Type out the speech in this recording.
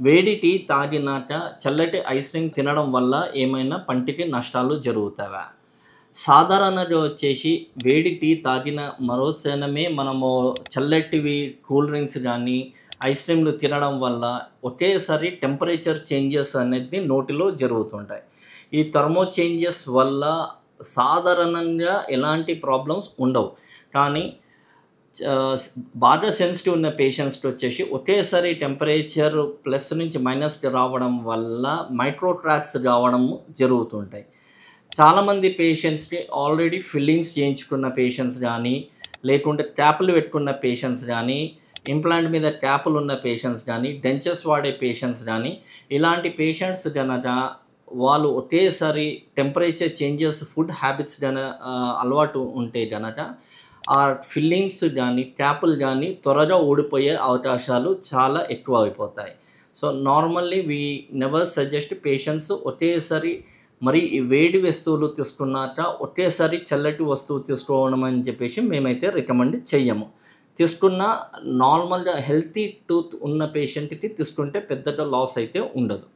వేడి టీ తాగినాక చల్లటి ఐస్ క్రీమ్ తినడం వల్ల ఏమైనా పంటికి నష్టాలు జరుగుతావా? సాధారణంగా వచ్చేసి వేడి టీ తాగిన మరో క్షణమే మనము చల్లటివి కూల్ డ్రింక్స్ గానీ, ఐస్ క్రీమ్‌లు తినడం వల్ల ఒకేసారి టెంపరేచర్ చేంజెస్ అనేది నోటిలో జరుగుతుంటాయి. ఈ థర్మో చేంజెస్ వల్ల సాధారణంగా ఎలాంటి ప్రాబ్లమ్స్ ఉండవు. కానీ చ స్ బాగా సెన్సిటివ్ ఉన్న పేషెంట్స్‌కి వచ్చేసి ఒకేసారి టెంపరేచర్ ప్లస్ నుంచి మైనస్‌కి రావడం వల్ల మైక్రో క్రాక్స్ రావడం జరుగుతుంటాయి. చాలామంది పేషెంట్స్‌కి ఆల్రెడీ ఫిల్లింగ్స్ చేయించుకున్న పేషెంట్స్ గానీ, లేకుంటే క్యాపులు పెట్టుకున్న పేషెంట్స్ గానీ, ఇంప్లాంట్ మీద క్యాపులు ఉన్న పేషెంట్స్ గానీ, డెంచర్స్ వాడే పేషెంట్స్ గానీ, ఇలాంటి పేషెంట్స్ గనక వాళ్ళు ఒకేసారి టెంపరేచర్ చేంజెస్ ఫుడ్ హ్యాబిట్స్ అలవాటు ఉంటే గనక ఆ ఫిల్లింగ్స్ గానీ, క్యాపులు గానీ త్వరగా ఊడిపోయే అవకాశాలు చాలా ఎక్కువైపోతాయి. So, normally we never suggest patients ఒకేసారి మరి ఈ వేడి వస్తువులు తీసుకున్నాక ఒకేసారి చల్లటి వస్తువు తీసుకోవడం అని చెప్పేసి మేమైతే రికమెండ్ చెయ్యము. తీసుకున్న నార్మల్‌గా హెల్తీ టూత్ ఉన్న పేషెంట్‌కి తీసుకుంటే పెద్దగా లాస్ అయితే ఉండదు.